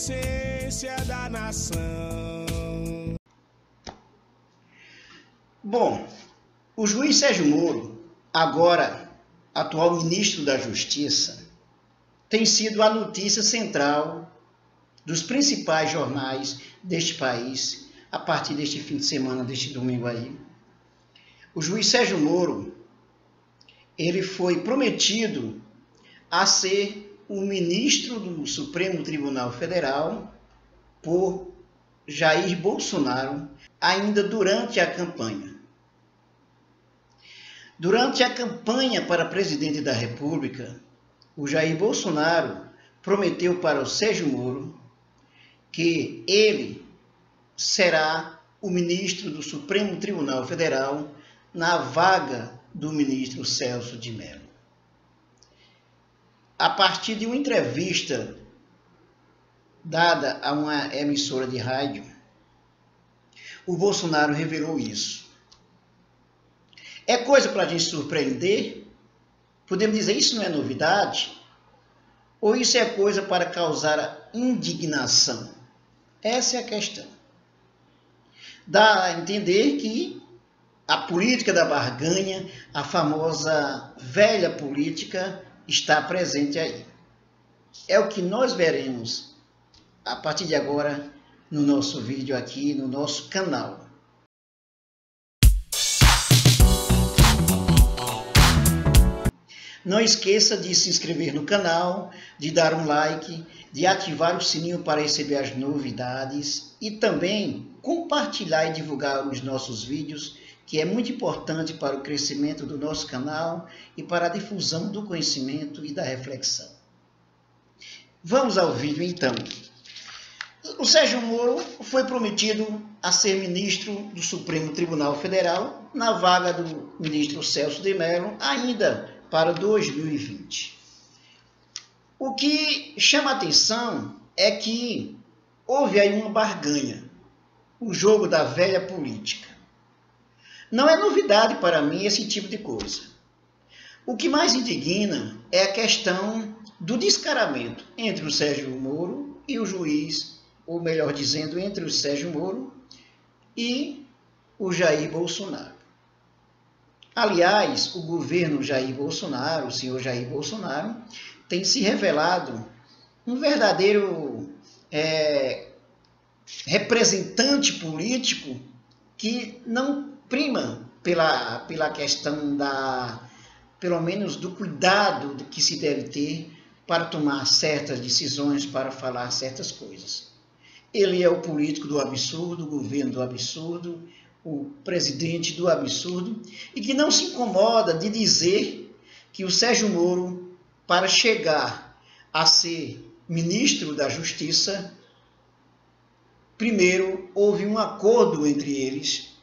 essência da nação. Bom, o juiz Sérgio Moro, agora atual ministro da Justiça, tem sido a notícia central dos principais jornais deste país a partir deste fim de semana, deste domingo aí. O juiz Sérgio Moro, ele foi prometido a ser o ministro do Supremo Tribunal Federal por Jair Bolsonaro ainda durante a campanha. Durante a campanha para presidente da República, o Jair Bolsonaro prometeu para o Sérgio Moro que ele será o ministro do Supremo Tribunal Federal na vaga do ministro Celso de Mello. A partir de uma entrevista dada a uma emissora de rádio, o Bolsonaro revelou isso. É coisa para a gente surpreender? Podemos dizer, isso não é novidade? Ou isso é coisa para causar indignação? Essa é a questão. Dá a entender que a política da barganha, a famosa velha política, está presente aí. É o que nós veremos a partir de agora no nosso vídeo aqui, no nosso canal. Não esqueça de se inscrever no canal, de dar um like, de ativar o sininho para receber as novidades e também compartilhar e divulgar os nossos vídeos, que é muito importante para o crescimento do nosso canal e para a difusão do conhecimento e da reflexão. Vamos ao vídeo então. O Sérgio Moro foi prometido a ser ministro do Supremo Tribunal Federal na vaga do ministro Celso de Mello ainda para 2020. O que chama a atenção é que houve aí uma barganha, o jogo da velha política. Não é novidade para mim esse tipo de coisa. O que mais indigna é a questão do descaramento entre o Sérgio Moro e o juiz, ou melhor dizendo, entre o Sérgio Moro e o Jair Bolsonaro. Aliás, o governo Jair Bolsonaro, o senhor Jair Bolsonaro, tem se revelado um verdadeiro representante político que não prima pela questão pelo menos do cuidado que se deve ter para tomar certas decisões, para falar certas coisas. Ele é o político do absurdo, o governo do absurdo, o presidente do absurdo, e que não se incomoda de dizer que o Sérgio Moro, para chegar a ser ministro da Justiça, primeiro houve um acordo entre eles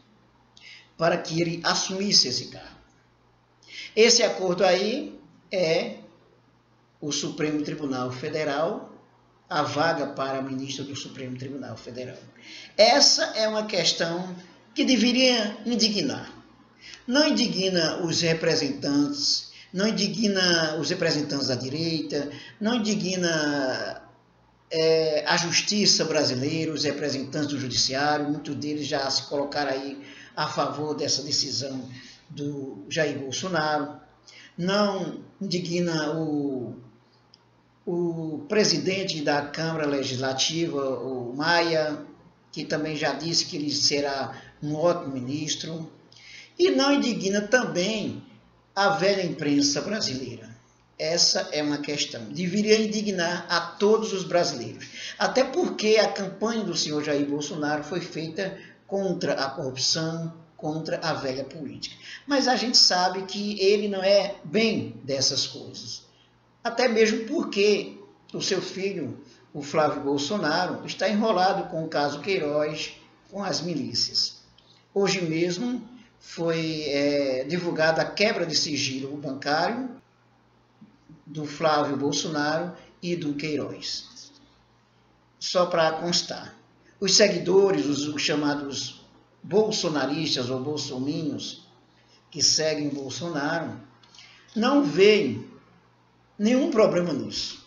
para que ele assumisse esse cargo. Esse acordo aí é o Supremo Tribunal Federal, a vaga para ministro do Supremo Tribunal Federal. Essa é uma questão que deveria indignar. Não indigna os representantes, não indigna os representantes da direita, não indigna a justiça brasileira, os representantes do judiciário, muitos deles já se colocaram aí a favor dessa decisão do Jair Bolsonaro. Não indigna o presidente da Câmara Legislativa, o Maia, que também já disse que ele será um ótimo ministro. E não indigna também a velha imprensa brasileira. Essa é uma questão. Deveria indignar a todos os brasileiros. Até porque a campanha do senhor Jair Bolsonaro foi feita contra a corrupção, contra a velha política. Mas a gente sabe que ele não é bem dessas coisas. Até mesmo porque o seu filho, o Flávio Bolsonaro, está enrolado com o caso Queiroz, com as milícias. Hoje mesmo foi divulgada a quebra de sigilo bancário do Flávio Bolsonaro e do Queiroz. Só para constar. Os seguidores, os chamados bolsonaristas ou bolsominions, que seguem Bolsonaro, não veem nenhum problema nisso.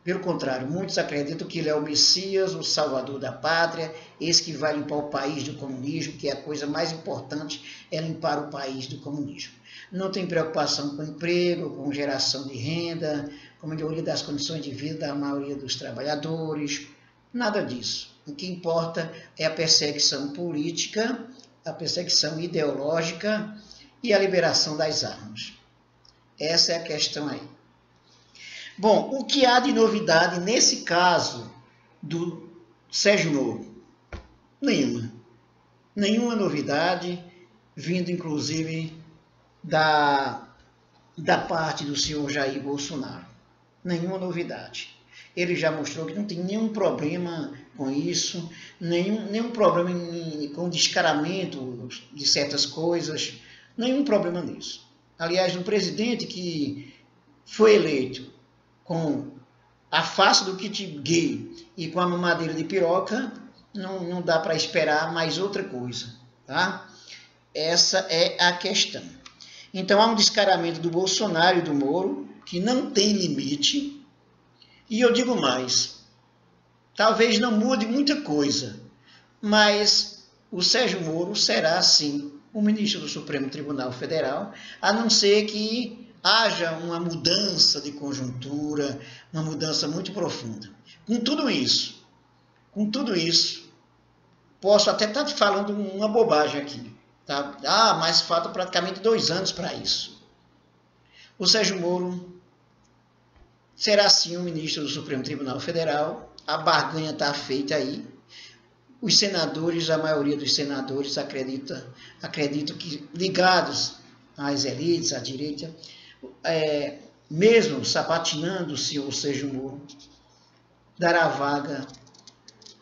Pelo contrário, muitos acreditam que ele é o Messias, o Salvador da pátria, esse que vai limpar o país do comunismo, que é a coisa mais importante, é limpar o país do comunismo. Não tem preocupação com emprego, com geração de renda, com a melhoria das condições de vida da maioria dos trabalhadores, nada disso. O que importa é a perseguição política, a perseguição ideológica e a liberação das armas. Essa é a questão aí. Bom, o que há de novidade nesse caso do Sérgio Moro? Nenhuma. Nenhuma novidade, vindo inclusive da parte do senhor Jair Bolsonaro. Nenhuma novidade. Ele já mostrou que não tem nenhum problema com isso, nenhum problema com o descaramento de certas coisas, nenhum problema nisso. Aliás, um presidente que foi eleito com a face do kit gay e com a mamadeira de piroca, não dá para esperar mais outra coisa, tá? Essa é a questão. Então há um descaramento do Bolsonaro e do Moro que não tem limite. E eu digo mais, talvez não mude muita coisa, mas o Sérgio Moro será, sim, o ministro do Supremo Tribunal Federal, a não ser que haja uma mudança de conjuntura, uma mudança muito profunda. Com tudo isso, posso até estar falando uma bobagem aqui, tá? Mas falta praticamente 2 anos para isso. O Sérgio Moro será sim o ministro do Supremo Tribunal Federal, a barganha está feita aí. Os senadores, a maioria dos senadores acredito que ligados às elites, à direita, mesmo sapatinando o senhor Sérgio Moro, dará vaga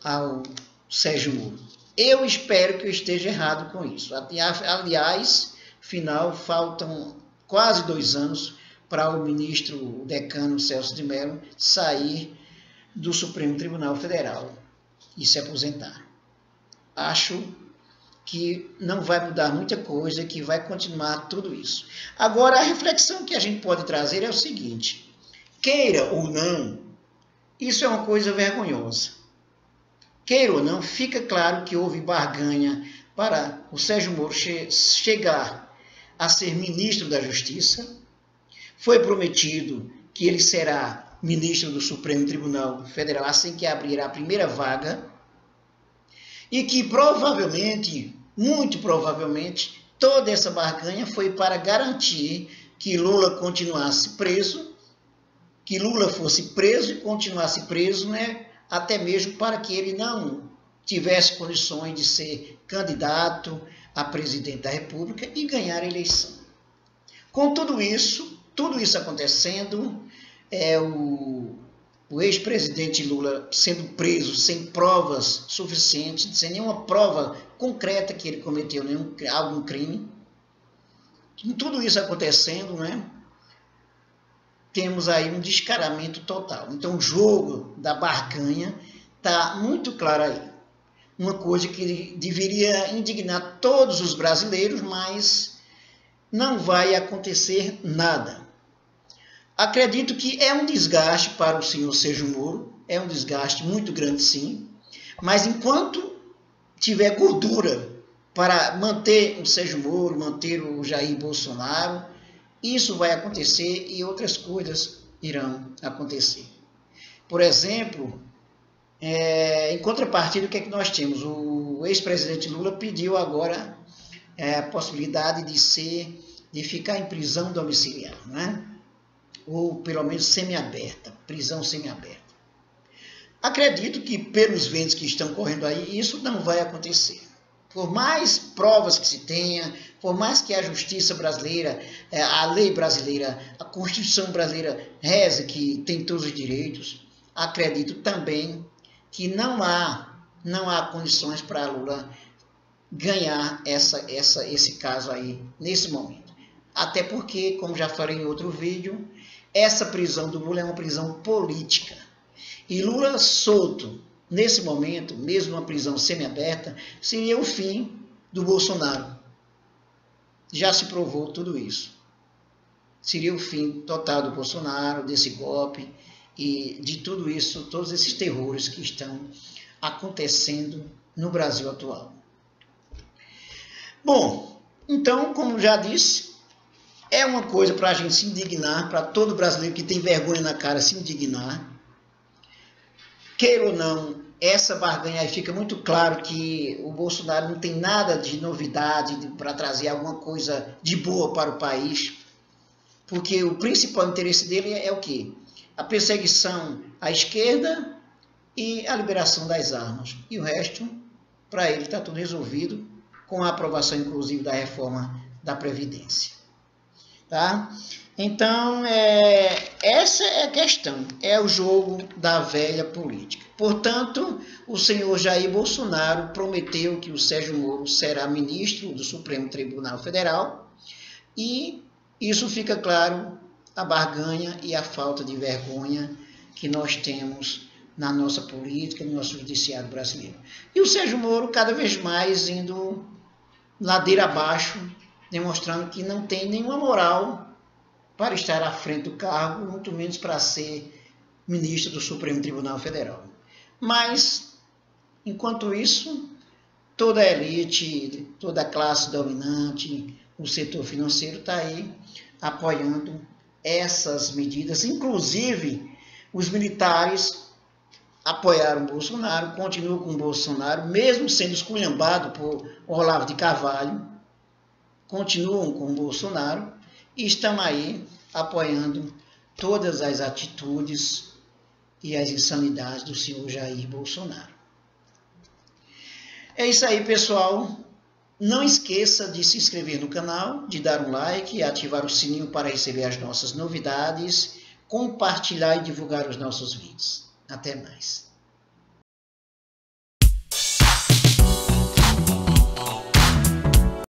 ao Sérgio Moro. Eu espero que eu esteja errado com isso. Aliás, afinal, faltam quase 2 anos para o ministro, o decano Celso de Mello, sair do Supremo Tribunal Federal e se aposentar. Acho que não vai mudar muita coisa, que vai continuar tudo isso. Agora, a reflexão que a gente pode trazer é o seguinte: queira ou não, isso é uma coisa vergonhosa. Queira ou não, fica claro que houve barganha para o Sérgio Moro chegar a ser ministro da Justiça. Foi prometido que ele será ministro do Supremo Tribunal Federal assim que abrir a primeira vaga e que provavelmente, muito provavelmente, toda essa barganha foi para garantir que Lula continuasse preso, que Lula fosse preso e continuasse preso, né? Até mesmo para que ele não tivesse condições de ser candidato a presidente da República e ganhar a eleição. Com tudo isso acontecendo, o ex-presidente Lula sendo preso sem provas suficientes, sem nenhuma prova concreta que ele cometeu algum crime. Com tudo isso acontecendo, né, temos aí um descaramento total. Então o jogo da barganha está muito claro aí. Uma coisa que deveria indignar todos os brasileiros, mas não vai acontecer nada. Acredito que é um desgaste para o senhor Sérgio Moro, é um desgaste muito grande sim, mas enquanto tiver gordura para manter o Sérgio Moro, manter o Jair Bolsonaro, isso vai acontecer e outras coisas irão acontecer. Por exemplo, em contrapartida, o que é que nós temos? O ex-presidente Lula pediu agora a possibilidade de ficar em prisão domiciliar, né? Ou pelo menos semiaberta, prisão semiaberta. Acredito que pelos ventos que estão correndo aí, isso não vai acontecer. Por mais provas que se tenha, por mais que a justiça brasileira, a lei brasileira, a Constituição brasileira reze que tem todos os direitos, acredito também que não há condições para Lula ganhar esse caso aí nesse momento. Até porque, como já falei em outro vídeo, essa prisão do Lula é uma prisão política. E Lula solto, nesse momento, mesmo uma prisão semiaberta, seria o fim do Bolsonaro. Já se provou tudo isso. Seria o fim total do Bolsonaro, desse golpe, e de tudo isso, todos esses terrores que estão acontecendo no Brasil atual. Bom, então, como já disse, é uma coisa para a gente se indignar, para todo brasileiro que tem vergonha na cara se indignar. Queira ou não, essa barganha aí fica muito claro que o Bolsonaro não tem nada de novidade para trazer alguma coisa de boa para o país, porque o principal interesse dele é o quê? A perseguição à esquerda e a liberação das armas. E o resto, para ele, está tudo resolvido, com a aprovação, inclusive, da reforma da Previdência. Tá? Então, essa é a questão, é o jogo da velha política. Portanto, o senhor Jair Bolsonaro prometeu que o Sérgio Moro será ministro do Supremo Tribunal Federal, e isso fica claro a barganha e a falta de vergonha que nós temos na nossa política, no nosso judiciário brasileiro. E o Sérgio Moro cada vez mais indo ladeira abaixo, demonstrando que não tem nenhuma moral para estar à frente do cargo, muito menos para ser ministro do Supremo Tribunal Federal. Mas, enquanto isso, toda a elite, toda a classe dominante, o setor financeiro está aí apoiando essas medidas. Inclusive, os militares apoiaram o Bolsonaro, continuam com o Bolsonaro, mesmo sendo esculhambado por Olavo de Carvalho, continuam com o Bolsonaro e estão aí apoiando todas as atitudes e as insanidades do senhor Jair Bolsonaro. É isso aí, pessoal. Não esqueça de se inscrever no canal, de dar um like, ativar o sininho para receber as nossas novidades, compartilhar e divulgar os nossos vídeos. Até mais.